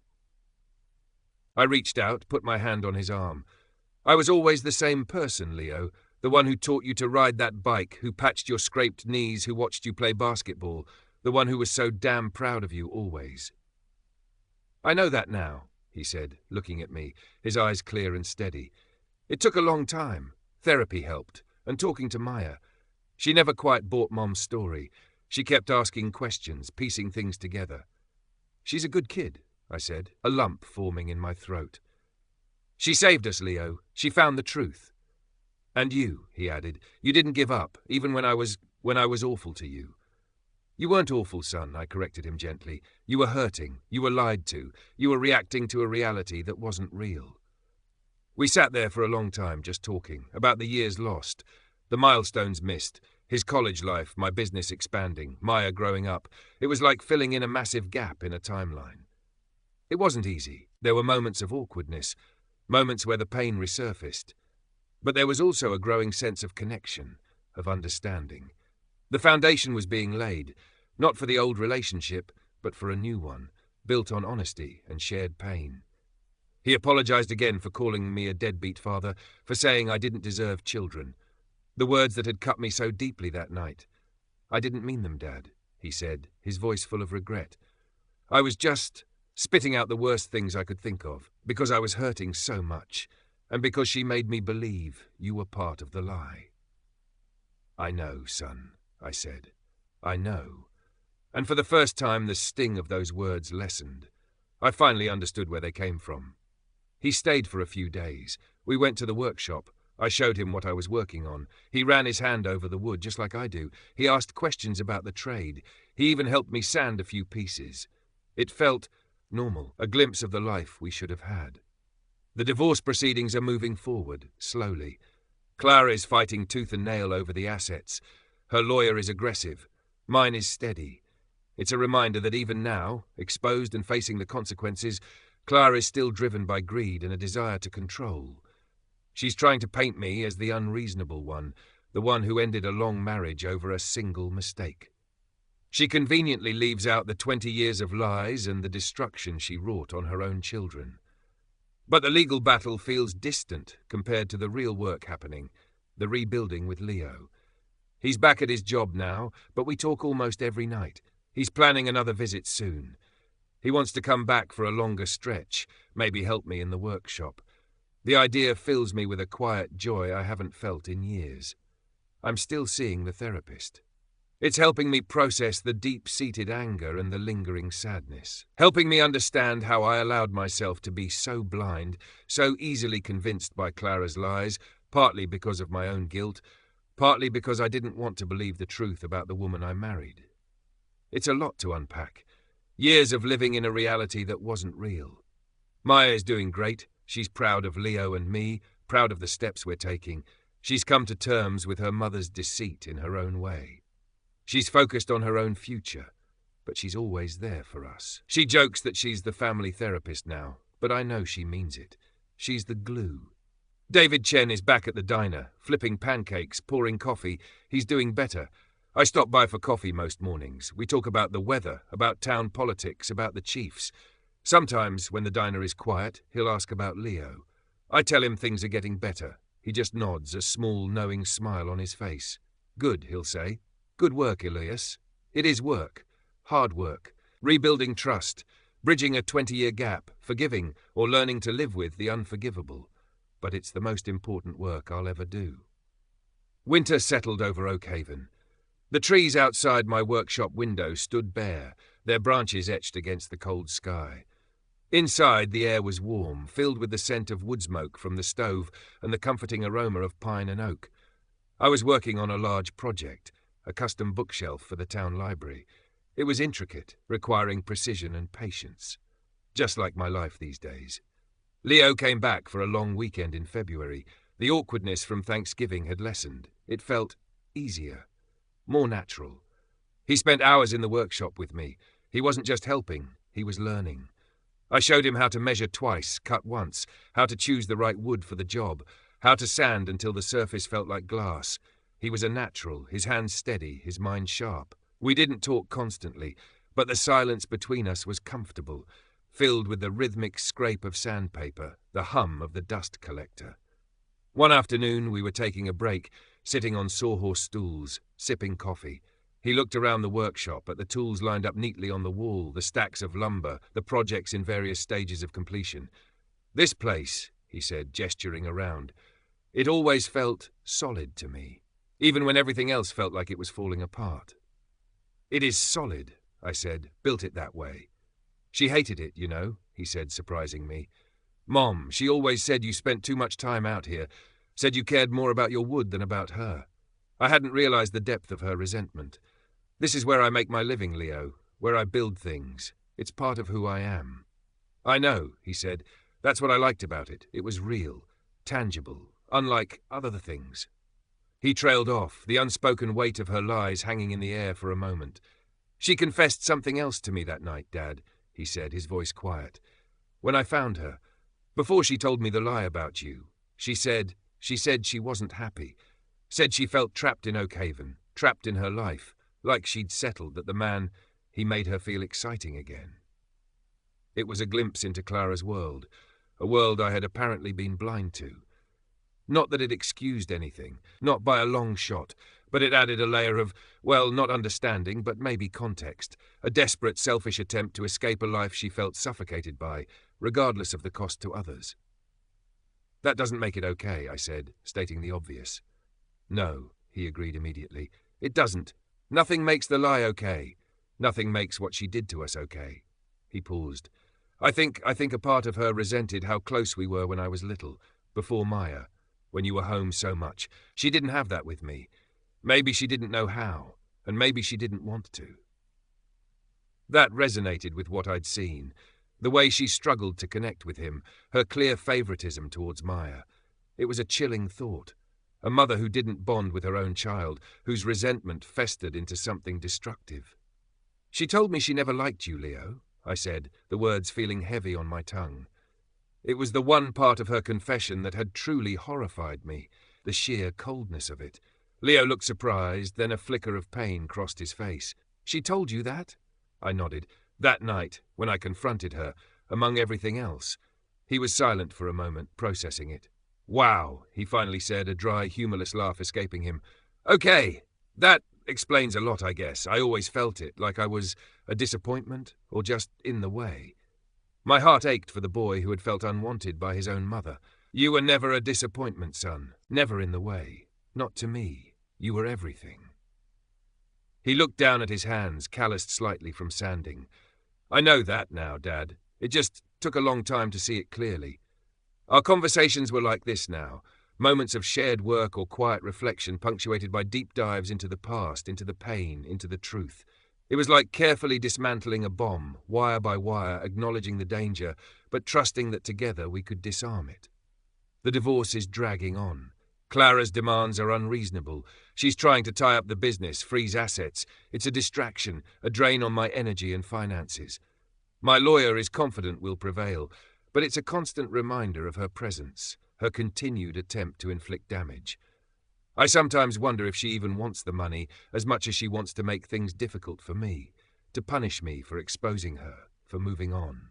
I reached out, put my hand on his arm. "I was always the same person, Leo, the one who taught you to ride that bike, who patched your scraped knees, who watched you play basketball, the one who was so damn proud of you always." "I know that now," he said, looking at me, his eyes clear and steady. "It took a long time. Therapy helped, and talking to Maya. She never quite bought Mom's story. She kept asking questions, piecing things together. She's a good kid," I said, a lump forming in my throat. "She saved us, Leo. She found the truth. And you," he added, "you didn't give up, even when I was awful to you." "You weren't awful, son," I corrected him gently. "You were hurting. You were lied to. You were reacting to a reality that wasn't real." We sat there for a long time, just talking, about the years lost, the milestones missed, his college life, my business expanding, Maya growing up. It was like filling in a massive gap in a timeline. It wasn't easy. There were moments of awkwardness, moments where the pain resurfaced. But there was also a growing sense of connection, of understanding. The foundation was being laid, not for the old relationship, but for a new one, built on honesty and shared pain. He apologized again for calling me a deadbeat father, for saying I didn't deserve children. The words that had cut me so deeply that night. "I didn't mean them, Dad," he said, his voice full of regret. "I was just spitting out the worst things I could think of, because I was hurting so much, and because she made me believe you were part of the lie." "I know, son," I said. "I know." And for the first time the sting of those words lessened. I finally understood where they came from. He stayed for a few days. We went to the workshop. I showed him what I was working on. He ran his hand over the wood, just like I do. He asked questions about the trade. He even helped me sand a few pieces. It felt normal, a glimpse of the life we should have had. The divorce proceedings are moving forward, slowly. Clara is fighting tooth and nail over the assets. Her lawyer is aggressive. Mine is steady. It's a reminder that even now, exposed and facing the consequences, Clara is still driven by greed and a desire to control. She's trying to paint me as the unreasonable one, the one who ended a long marriage over a single mistake. She conveniently leaves out the 20 years of lies and the destruction she wrought on her own children. But the legal battle feels distant compared to the real work happening, the rebuilding with Leo. He's back at his job now, but we talk almost every night. He's planning another visit soon. He wants to come back for a longer stretch, maybe help me in the workshop. The idea fills me with a quiet joy I haven't felt in years. I'm still seeing the therapist. It's helping me process the deep-seated anger and the lingering sadness, helping me understand how I allowed myself to be so blind, so easily convinced by Clara's lies, partly because of my own guilt, partly because I didn't want to believe the truth about the woman I married. It's a lot to unpack. Years of living in a reality that wasn't real. Maya is doing great. She's proud of Leo and me, proud of the steps we're taking. She's come to terms with her mother's deceit in her own way. She's focused on her own future, but she's always there for us. She jokes that she's the family therapist now, but I know she means it. She's the glue. David Chen is back at the diner, flipping pancakes, pouring coffee. He's doing better. I stop by for coffee most mornings. We talk about the weather, about town politics, about the Chiefs. Sometimes, when the diner is quiet, he'll ask about Leo. I tell him things are getting better. He just nods, a small, knowing smile on his face. Good, he'll say. Good work, Elias. It is work. Hard work. Rebuilding trust. Bridging a 20-year gap. Forgiving, or learning to live with the unforgivable. But it's the most important work I'll ever do. Winter settled over Oakhaven. The trees outside my workshop window stood bare, their branches etched against the cold sky. Inside, the air was warm, filled with the scent of wood smoke from the stove and the comforting aroma of pine and oak. I was working on a large project, a custom bookshelf for the town library. It was intricate, requiring precision and patience. Just like my life these days. Leo came back for a long weekend in February. The awkwardness from Thanksgiving had lessened. It felt easier, more natural. He spent hours in the workshop with me. He wasn't just helping, he was learning. I showed him how to measure twice, cut once, how to choose the right wood for the job, how to sand until the surface felt like glass. He was a natural, his hands steady, his mind sharp. We didn't talk constantly, but the silence between us was comfortable, filled with the rhythmic scrape of sandpaper, the hum of the dust collector. One afternoon we were taking a break, sitting on sawhorse stools, sipping coffee. He looked around the workshop at the tools lined up neatly on the wall, the stacks of lumber, the projects in various stages of completion. This place, he said, gesturing around, it always felt solid to me, even when everything else felt like it was falling apart. It is solid, I said, built it that way. She hated it, you know, he said, surprising me. Mom, she always said you spent too much time out here, said you cared more about your wood than about her. I hadn't realized the depth of her resentment. This is where I make my living, Leo, where I build things. It's part of who I am. I know, he said. That's what I liked about it. It was real, tangible, unlike other things. He trailed off, the unspoken weight of her lies hanging in the air for a moment. She confessed something else to me that night, Dad, he said, his voice quiet. When I found her, before she told me the lie about you, she said she wasn't happy. Said she felt trapped in Oakhaven, trapped in her life, like she'd settled that the man, he made her feel exciting again. It was a glimpse into Clara's world, a world I had apparently been blind to. Not that it excused anything, not by a long shot, but it added a layer of, well, not understanding, but maybe context, a desperate, selfish attempt to escape a life she felt suffocated by, regardless of the cost to others. That doesn't make it okay, I said, stating the obvious. No, he agreed immediately. It doesn't. Nothing makes the lie okay. Nothing makes what she did to us okay. He paused. I think a part of her resented how close we were when I was little, before Maya, when you were home so much. She didn't have that with me. Maybe she didn't know how, and maybe she didn't want to. That resonated with what I'd seen, the way she struggled to connect with him, her clear favoritism towards Maya. It was a chilling thought. A mother who didn't bond with her own child, whose resentment festered into something destructive. She told me she never liked you, Leo, I said, the words feeling heavy on my tongue. It was the one part of her confession that had truly horrified me, the sheer coldness of it. Leo looked surprised, then a flicker of pain crossed his face. She told you that? I nodded. That night, when I confronted her, among everything else. He was silent for a moment, processing it. Wow, he finally said, a dry, humorless laugh escaping him. Okay, that explains a lot, I guess. I always felt it, like I was a disappointment, or just in the way. My heart ached for the boy who had felt unwanted by his own mother. You were never a disappointment, son. Never in the way. Not to me. You were everything. He looked down at his hands, calloused slightly from sanding. I know that now, Dad. It just took a long time to see it clearly. Our conversations were like this now, moments of shared work or quiet reflection punctuated by deep dives into the past, into the pain, into the truth. It was like carefully dismantling a bomb, wire by wire, acknowledging the danger, but trusting that together we could disarm it. The divorce is dragging on. Clara's demands are unreasonable. She's trying to tie up the business, freeze assets. It's a distraction, a drain on my energy and finances. My lawyer is confident we'll prevail, but it's a constant reminder of her presence, her continued attempt to inflict damage. I sometimes wonder if she even wants the money as much as she wants to make things difficult for me, to punish me for exposing her, for moving on.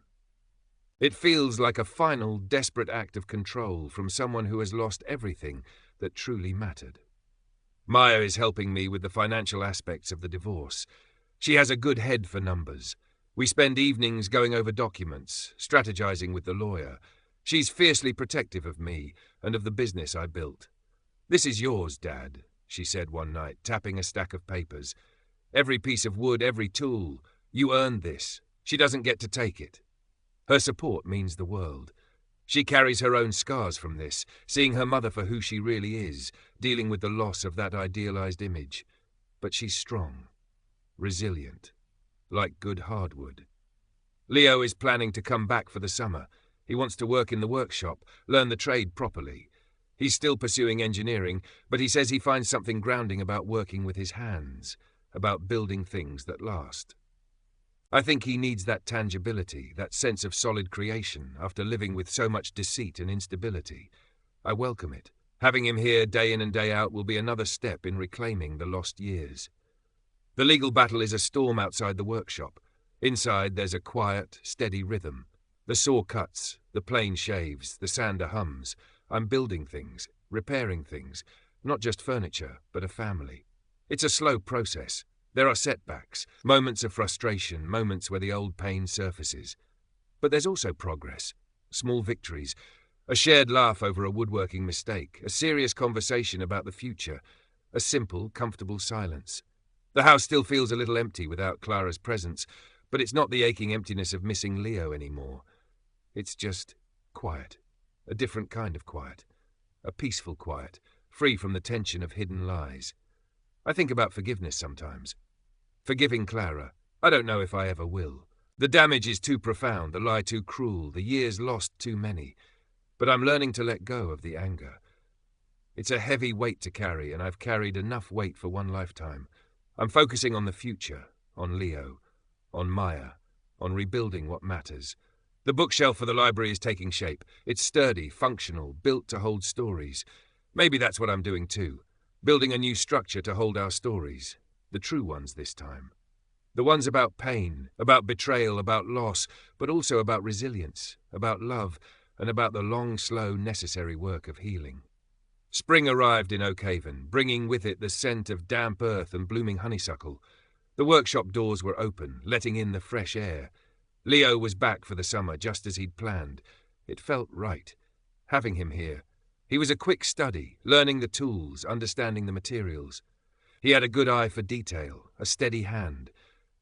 It feels like a final, desperate act of control from someone who has lost everything that truly mattered. Maya is helping me with the financial aspects of the divorce. She has a good head for numbers. We spend evenings going over documents, strategizing with the lawyer. She's fiercely protective of me and of the business I built. "This is yours, Dad," she said one night, tapping a stack of papers. "Every piece of wood, every tool. You earned this. She doesn't get to take it." Her support means the world. She carries her own scars from this, seeing her mother for who she really is, dealing with the loss of that idealized image. But she's strong, resilient, like good hardwood. Leo is planning to come back for the summer. He wants to work in the workshop, learn the trade properly. He's still pursuing engineering, but he says he finds something grounding about working with his hands, about building things that last. I think he needs that tangibility, that sense of solid creation, after living with so much deceit and instability. I welcome it. Having him here day in and day out will be another step in reclaiming the lost years. The legal battle is a storm outside the workshop. Inside there's a quiet, steady rhythm. The saw cuts, the plane shaves, the sander hums. I'm building things, repairing things, not just furniture, but a family. It's a slow process. There are setbacks, moments of frustration, moments where the old pain surfaces. But there's also progress, small victories, a shared laugh over a woodworking mistake, a serious conversation about the future, a simple, comfortable silence. The house still feels a little empty without Clara's presence, but it's not the aching emptiness of missing Leo anymore. It's just quiet, a different kind of quiet, a peaceful quiet, free from the tension of hidden lies. I think about forgiveness sometimes. Forgiving Clara, I don't know if I ever will. The damage is too profound, the lie too cruel, the years lost too many. But I'm learning to let go of the anger. It's a heavy weight to carry, and I've carried enough weight for one lifetime. I'm focusing on the future, on Leo, on Maya, on rebuilding what matters. The bookshelf for the library is taking shape. It's sturdy, functional, built to hold stories. Maybe that's what I'm doing too. Building a new structure to hold our stories. The true ones this time. The ones about pain, about betrayal, about loss, but also about resilience, about love, and about the long, slow, necessary work of healing. Spring arrived in Oak Haven, bringing with it the scent of damp earth and blooming honeysuckle. The workshop doors were open, letting in the fresh air. Leo was back for the summer, just as he'd planned. It felt right. Having him here. He was a quick study, learning the tools, understanding the materials. He had a good eye for detail, a steady hand.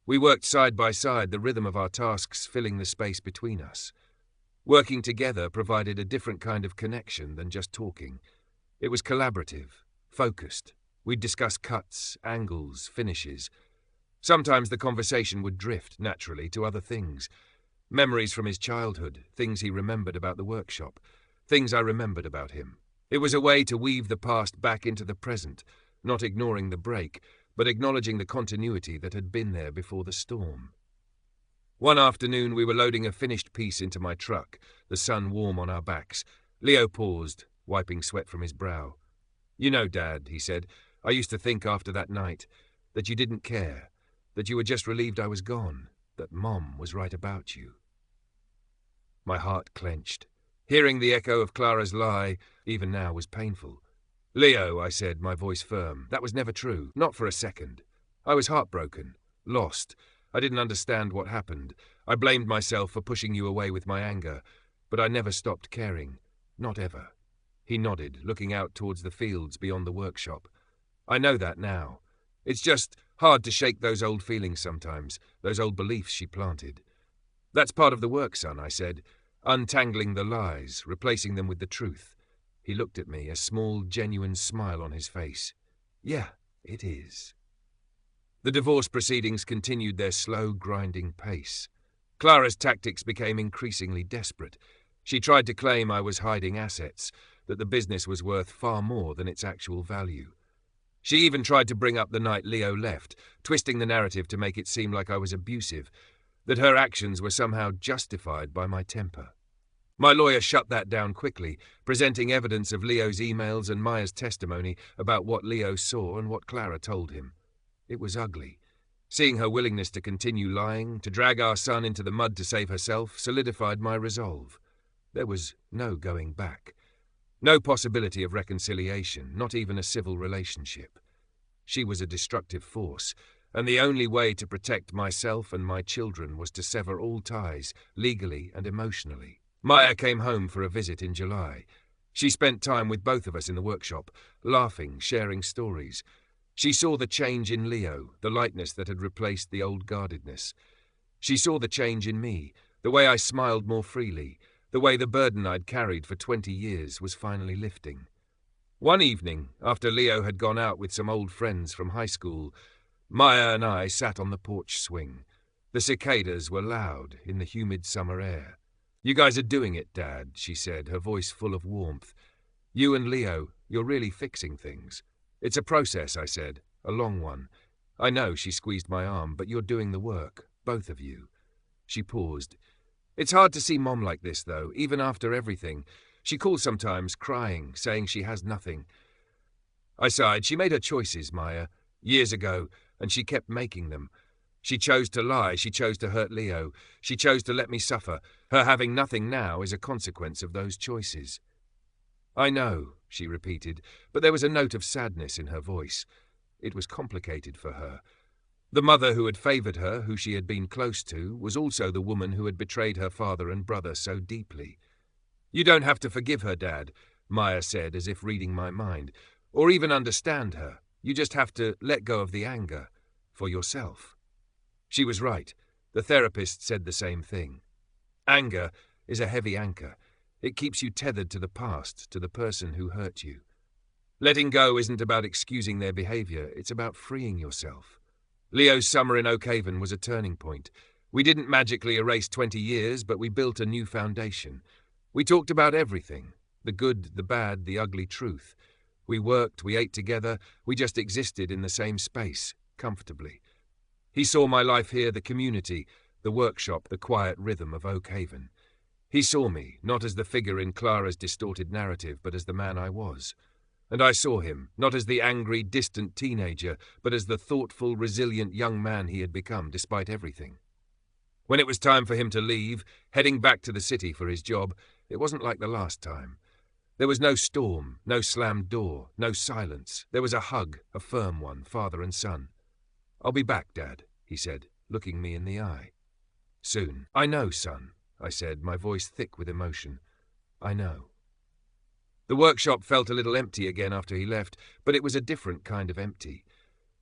We worked side by side, the rhythm of our tasks filling the space between us. Working together provided a different kind of connection than just talking. It was collaborative, focused. We'd discuss cuts, angles, finishes. Sometimes the conversation would drift, naturally, to other things. Memories from his childhood, things he remembered about the workshop, things I remembered about him. It was a way to weave the past back into the present, not ignoring the break, but acknowledging the continuity that had been there before the storm. One afternoon we were loading a finished piece into my truck, the sun warm on our backs. Leo paused, wiping sweat from his brow. "You know, Dad," he said, "I used to think after that night that you didn't care, that you were just relieved I was gone, that Mom was right about you." My heart clenched. Hearing the echo of Clara's lie, even now, was painful. "Leo," I said, my voice firm, "that was never true, not for a second. I was heartbroken, lost. I didn't understand what happened. I blamed myself for pushing you away with my anger, but I never stopped caring, not ever." He nodded, looking out towards the fields beyond the workshop. "I know that now. It's just hard to shake those old feelings sometimes, those old beliefs she planted." "That's part of the work, son," I said, "untangling the lies, replacing them with the truth." He looked at me, a small, genuine smile on his face. "Yeah, it is." The divorce proceedings continued their slow, grinding pace. Clara's tactics became increasingly desperate. She tried to claim I was hiding assets, that the business was worth far more than its actual value. She even tried to bring up the night Leo left, twisting the narrative to make it seem like I was abusive, that her actions were somehow justified by my temper. My lawyer shut that down quickly, presenting evidence of Leo's emails and Maya's testimony about what Leo saw and what Clara told him. It was ugly. Seeing her willingness to continue lying, to drag our son into the mud to save herself, solidified my resolve. There was no going back. No possibility of reconciliation, not even a civil relationship. She was a destructive force, and the only way to protect myself and my children was to sever all ties, legally and emotionally. Maya came home for a visit in July. She spent time with both of us in the workshop, laughing, sharing stories. She saw the change in Leo, the lightness that had replaced the old guardedness. She saw the change in me, the way I smiled more freely, the way the burden I'd carried for 20 years was finally lifting. One evening, after Leo had gone out with some old friends from high school, Maya and I sat on the porch swing. The cicadas were loud in the humid summer air. "You guys are doing it, Dad," she said, her voice full of warmth. "You and Leo, you're really fixing things." "It's a process," I said, "a long one." "I know," she squeezed my arm, "but you're doing the work, both of you." She paused. "It's hard to see Mom like this, though, even after everything. She calls sometimes, crying, saying she has nothing." I sighed. "She made her choices, Maya, years ago, and she kept making them. She chose to lie, she chose to hurt Leo, she chose to let me suffer. Her having nothing now is a consequence of those choices." "I know," she repeated, but there was a note of sadness in her voice. It was complicated for her. The mother who had favoured her, who she had been close to, was also the woman who had betrayed her father and brother so deeply. "You don't have to forgive her, Dad," Maya said, as if reading my mind, "or even understand her. You just have to let go of the anger, for yourself." She was right. The therapist said the same thing. Anger is a heavy anchor. It keeps you tethered to the past, to the person who hurt you. Letting go isn't about excusing their behaviour, it's about freeing yourself. Leo's summer in Oak Haven was a turning point. We didn't magically erase 20 years, but we built a new foundation. We talked about everything, the good, the bad, the ugly truth. We worked, we ate together, we just existed in the same space, comfortably. He saw my life here, the community, the workshop, the quiet rhythm of Oak Haven. He saw me, not as the figure in Clara's distorted narrative, but as the man I was. And I saw him, not as the angry, distant teenager, but as the thoughtful, resilient young man he had become, despite everything. When it was time for him to leave, heading back to the city for his job, it wasn't like the last time. There was no storm, no slammed door, no silence. There was a hug, a firm one, father and son. "I'll be back, Dad," he said, looking me in the eye. "Soon." "I know, son," I said, my voice thick with emotion. "I know." The workshop felt a little empty again after he left, but it was a different kind of empty.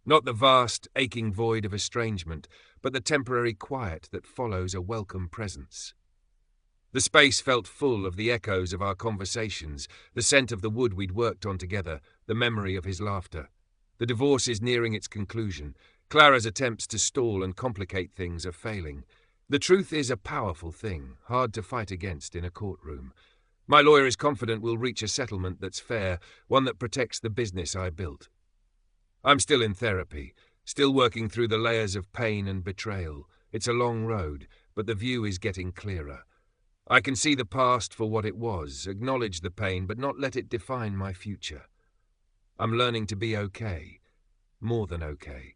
Not the vast, aching void of estrangement, but the temporary quiet that follows a welcome presence. The space felt full of the echoes of our conversations, the scent of the wood we'd worked on together, the memory of his laughter. The divorce is nearing its conclusion. Clara's attempts to stall and complicate things are failing. The truth is a powerful thing, hard to fight against in a courtroom. My lawyer is confident we'll reach a settlement that's fair, one that protects the business I built. I'm still in therapy, still working through the layers of pain and betrayal. It's a long road, but the view is getting clearer. I can see the past for what it was, acknowledge the pain, but not let it define my future. I'm learning to be okay, more than okay.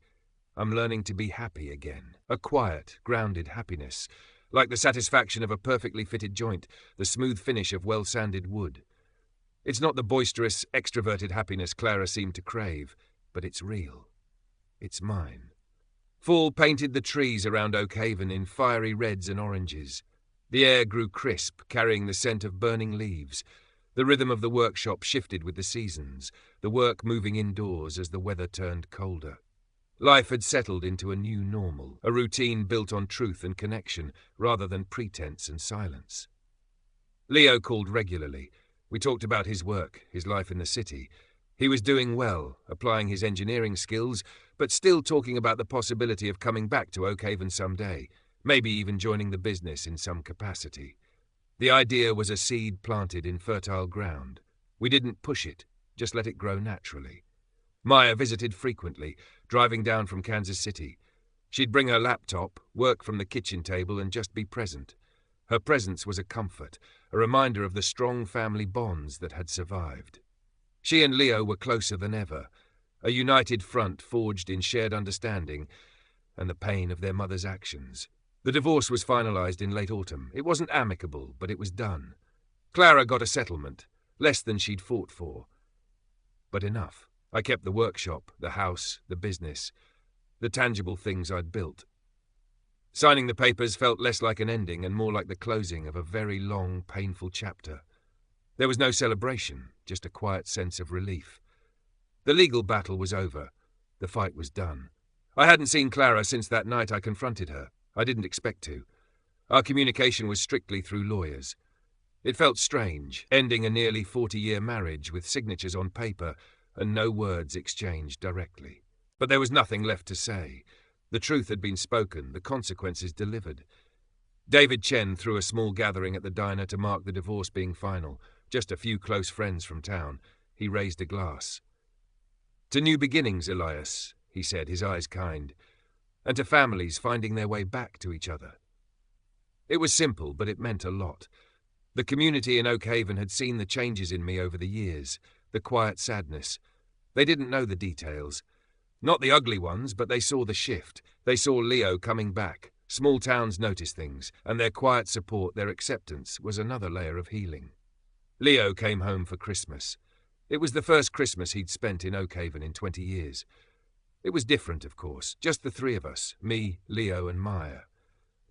I'm learning to be happy again, a quiet, grounded happiness, like the satisfaction of a perfectly fitted joint, the smooth finish of well-sanded wood. It's not the boisterous, extroverted happiness Clara seemed to crave, but it's real. It's mine. Fall painted the trees around Oak Haven in fiery reds and oranges. The air grew crisp, carrying the scent of burning leaves. The rhythm of the workshop shifted with the seasons, the work moving indoors as the weather turned colder. Life had settled into a new normal, a routine built on truth and connection, rather than pretense and silence. Leo called regularly. We talked about his work, his life in the city. He was doing well, applying his engineering skills, but still talking about the possibility of coming back to Oak Haven someday, maybe even joining the business in some capacity. The idea was a seed planted in fertile ground. We didn't push it, just let it grow naturally. Maya visited frequently, driving down from Kansas City. She'd bring her laptop, work from the kitchen table, and just be present. Her presence was a comfort, a reminder of the strong family bonds that had survived. She and Leo were closer than ever, a united front forged in shared understanding and the pain of their mother's actions. The divorce was finalized in late autumn. It wasn't amicable, but it was done. Clara got a settlement, less than she'd fought for. But enough. I kept the workshop, the house, the business, the tangible things I'd built. Signing the papers felt less like an ending and more like the closing of a very long, painful chapter. There was no celebration, just a quiet sense of relief. The legal battle was over. The fight was done. I hadn't seen Clara since that night I confronted her. I didn't expect to. Our communication was strictly through lawyers. It felt strange, ending a nearly 40-year marriage with signatures on paper and no words exchanged directly. But there was nothing left to say. The truth had been spoken, the consequences delivered. David Chen threw a small gathering at the diner to mark the divorce being final, just a few close friends from town. He raised a glass. "To new beginnings, Elias," he said, his eyes kind, "and to families finding their way back to each other." It was simple, but it meant a lot. The community in Oak Haven had seen the changes in me over the years, the quiet sadness. They didn't know the details. Not the ugly ones, but they saw the shift. They saw Leo coming back. Small towns noticed things, and their quiet support, their acceptance, was another layer of healing. Leo came home for Christmas. It was the first Christmas he'd spent in Oak Haven in 20 years. It was different, of course, just the three of us, me, Leo, and Maya.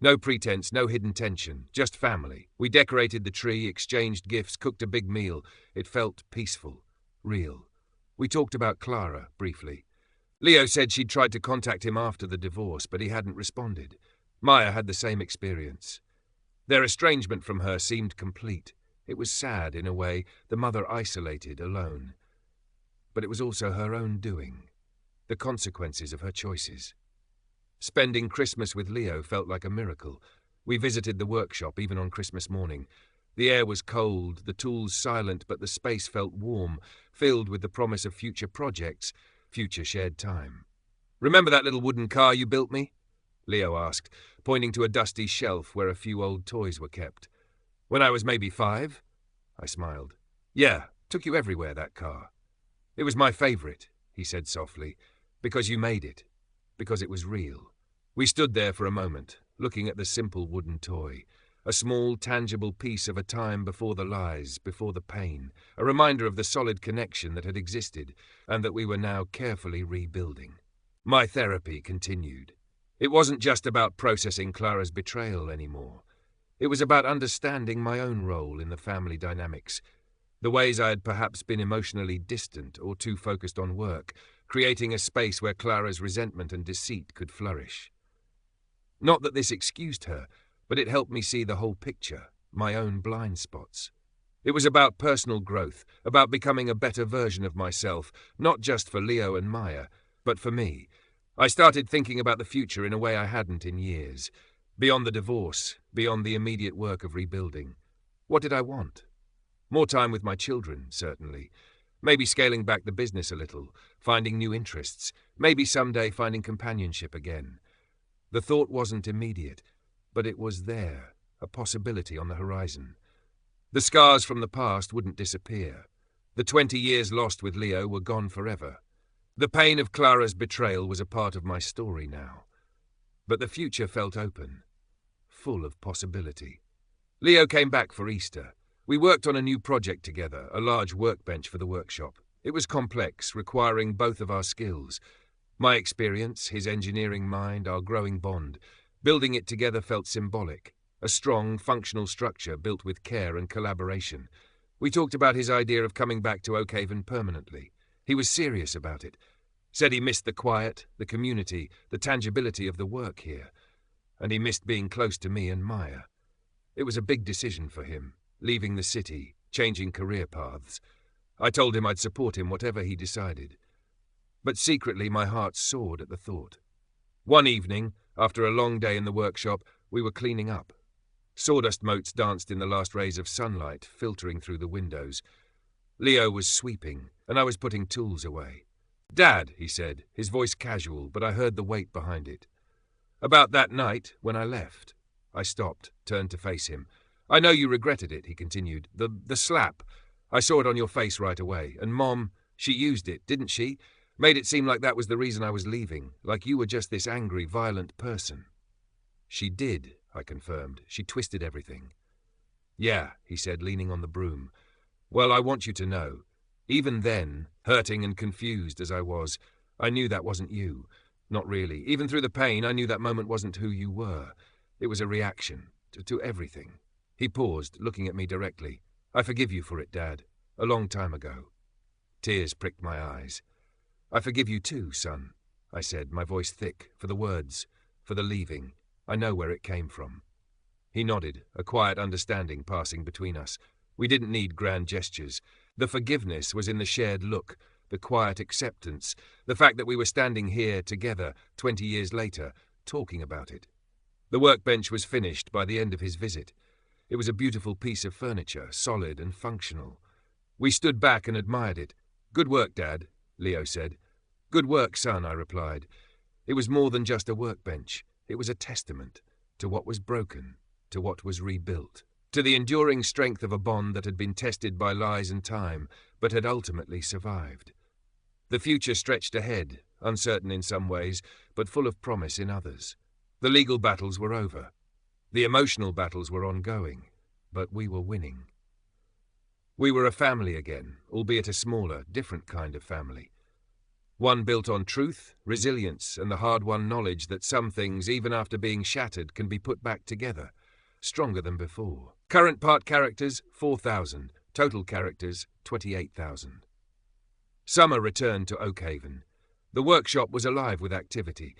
No pretense, no hidden tension, just family. We decorated the tree, exchanged gifts, cooked a big meal. It felt peaceful, real. We talked about Clara, briefly. Leo said she'd tried to contact him after the divorce, but he hadn't responded. Maya had the same experience. Their estrangement from her seemed complete. It was sad, in a way, the mother isolated, alone. But it was also her own doing, the consequences of her choices. Spending Christmas with Leo felt like a miracle. We visited the workshop even on Christmas morning. The air was cold, the tools silent, but the space felt warm, filled with the promise of future projects, future shared time. "Remember that little wooden car you built me?" Leo asked, pointing to a dusty shelf where a few old toys were kept. "When I was maybe 5? I smiled. "Yeah, took you everywhere, that car." "It was my favorite," he said softly, "because you made it, because it was real." We stood there for a moment, looking at the simple wooden toy, a small, tangible piece of a time before the lies, before the pain, a reminder of the solid connection that had existed and that we were now carefully rebuilding. My therapy continued. It wasn't just about processing Clara's betrayal anymore. It was about understanding my own role in the family dynamics, the ways I had perhaps been emotionally distant or too focused on work, creating a space where Clara's resentment and deceit could flourish. Not that this excused her, but it helped me see the whole picture, my own blind spots. It was about personal growth, about becoming a better version of myself, not just for Leo and Maya, but for me. I started thinking about the future in a way I hadn't in years. Beyond the divorce, beyond the immediate work of rebuilding. What did I want? More time with my children, certainly. Maybe scaling back the business a little, finding new interests. Maybe someday finding companionship again. The thought wasn't immediate, but it was there, a possibility on the horizon. The scars from the past wouldn't disappear. The 20 years lost with Leo were gone forever. The pain of Clara's betrayal was a part of my story now. But the future felt open, full of possibility. Leo came back for Easter. We worked on a new project together, a large workbench for the workshop. It was complex, requiring both of our skills. My experience, his engineering mind, our growing bond. Building it together felt symbolic. A strong, functional structure built with care and collaboration. We talked about his idea of coming back to Oak Haven permanently. He was serious about it. Said he missed the quiet, the community, the tangibility of the work here. And he missed being close to me and Maya. It was a big decision for him, leaving the city, changing career paths. I told him I'd support him whatever he decided. But secretly my heart soared at the thought. One evening, after a long day in the workshop, we were cleaning up. Sawdust motes danced in the last rays of sunlight, filtering through the windows. Leo was sweeping, and I was putting tools away. "Dad," he said, his voice casual, but I heard the weight behind it. "About that night, when I left." I stopped, turned to face him. I know you regretted it, he continued. The slap. I saw it on your face right away. And Mom, she used it, didn't she? Made it seem like that was the reason I was leaving, like you were just this angry, violent person. She did, I confirmed. She twisted everything. Yeah, he said, leaning on the broom. Well, I want you to know. Even then, hurting and confused as I was, I knew that wasn't you. Not really. Even through the pain, I knew that moment wasn't who you were. It was a reaction to everything. He paused, looking at me directly. I forgive you for it, Dad. A long time ago. Tears pricked my eyes. I forgive you too, son, I said, my voice thick, for the words, for the leaving. I know where it came from. He nodded, a quiet understanding passing between us. We didn't need grand gestures. The forgiveness was in the shared look, the quiet acceptance, the fact that we were standing here together 20 years later, talking about it. The workbench was finished by the end of his visit. It was a beautiful piece of furniture, solid and functional. We stood back and admired it. Good work, Dad, Leo said. Good work, son, I replied. It was more than just a workbench. It was a testament to what was broken, to what was rebuilt, to the enduring strength of a bond that had been tested by lies and time, but had ultimately survived. The future stretched ahead, uncertain in some ways, but full of promise in others. The legal battles were over. The emotional battles were ongoing, but we were winning. We were a family again, albeit a smaller, different kind of family. One built on truth, resilience, and the hard-won knowledge that some things, even after being shattered, can be put back together, stronger than before. Current part characters, 4,000. Total characters, 28,000. Summer returned to Oakhaven. The workshop was alive with activity.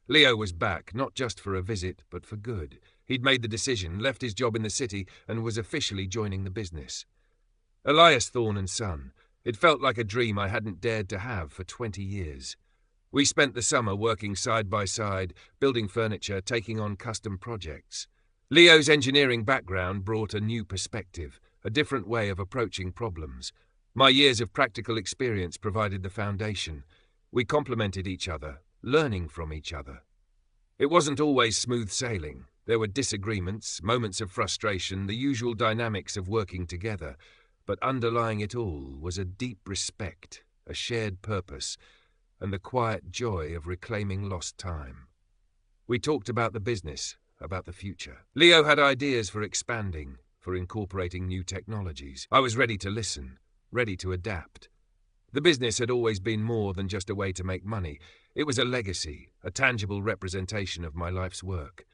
Leo was back, not just for a visit, but for good. He'd made the decision, left his job in the city, and was officially joining the business. Elias Thorne and Son. It felt like a dream I hadn't dared to have for 20 years. We spent the summer working side by side, building furniture, taking on custom projects. Leo's engineering background brought a new perspective, a different way of approaching problems. My years of practical experience provided the foundation. We complemented each other, learning from each other. It wasn't always smooth sailing. There were disagreements, moments of frustration, the usual dynamics of working together. But underlying it all was a deep respect, a shared purpose, and the quiet joy of reclaiming lost time. We talked about the business, about the future. Leo had ideas for expanding, for incorporating new technologies. I was ready to listen, ready to adapt. The business had always been more than just a way to make money. It was a legacy, a tangible representation of my life's work.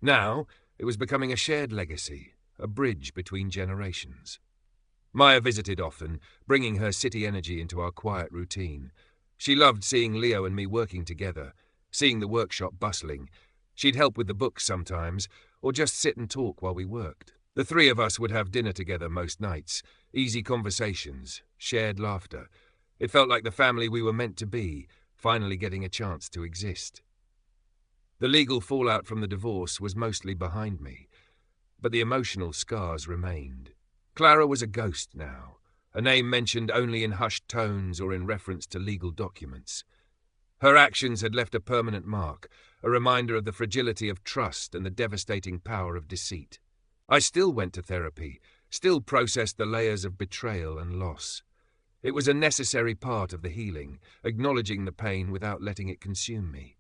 Now, it was becoming a shared legacy, a bridge between generations. Maya visited often, bringing her city energy into our quiet routine. She loved seeing Leo and me working together, seeing the workshop bustling. She'd help with the books sometimes, or just sit and talk while we worked. The three of us would have dinner together most nights, easy conversations, shared laughter. It felt like the family we were meant to be, finally getting a chance to exist. The legal fallout from the divorce was mostly behind me, but the emotional scars remained. Clara was a ghost now, a name mentioned only in hushed tones or in reference to legal documents. Her actions had left a permanent mark, a reminder of the fragility of trust and the devastating power of deceit. I still went to therapy, still processed the layers of betrayal and loss. It was a necessary part of the healing, acknowledging the pain without letting it consume me.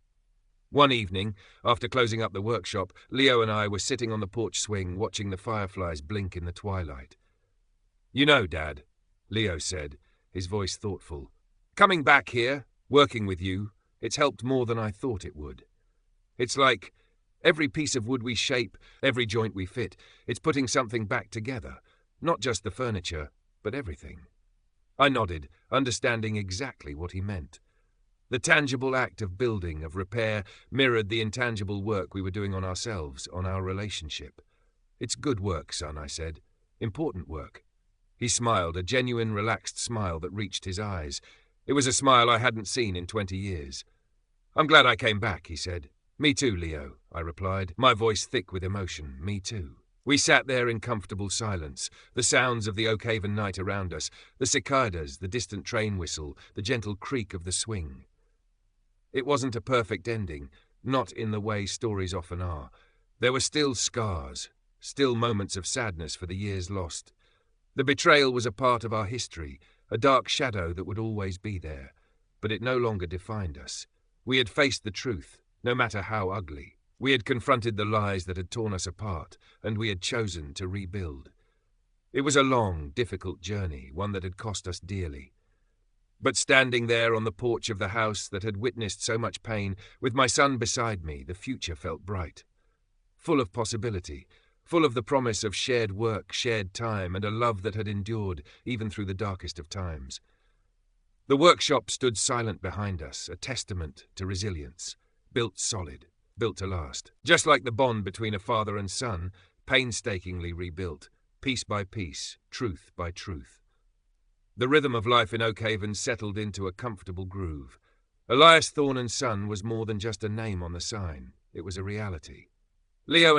One evening, after closing up the workshop, Leo and I were sitting on the porch swing watching the fireflies blink in the twilight. "You know, Dad," Leo said, his voice thoughtful, "coming back here, working with you, it's helped more than I thought it would. It's like every piece of wood we shape, every joint we fit, it's putting something back together, not just the furniture, but everything." I nodded, understanding exactly what he meant. The tangible act of building, of repair, mirrored the intangible work we were doing on ourselves, on our relationship. "It's good work, son," I said. "Important work." He smiled, a genuine, relaxed smile that reached his eyes. It was a smile I hadn't seen in 20 years. "I'm glad I came back," he said. "Me too, Leo," I replied, my voice thick with emotion. "Me too." We sat there in comfortable silence, the sounds of the Oakhaven night around us, the cicadas, the distant train whistle, the gentle creak of the swing. It wasn't a perfect ending, not in the way stories often are. There were still scars, still moments of sadness for the years lost. The betrayal was a part of our history, a dark shadow that would always be there, but it no longer defined us. We had faced the truth, no matter how ugly. We had confronted the lies that had torn us apart, and we had chosen to rebuild. It was a long, difficult journey, one that had cost us dearly. But standing there on the porch of the house that had witnessed so much pain, with my son beside me, the future felt bright. Full of possibility, full of the promise of shared work, shared time, and a love that had endured even through the darkest of times. The workshop stood silent behind us, a testament to resilience, built solid, built to last. Just like the bond between a father and son, painstakingly rebuilt, piece by piece, truth by truth. The rhythm of life in Oakhaven settled into a comfortable groove. Elias Thorne and Son was more than just a name on the sign. It was a reality. Leo and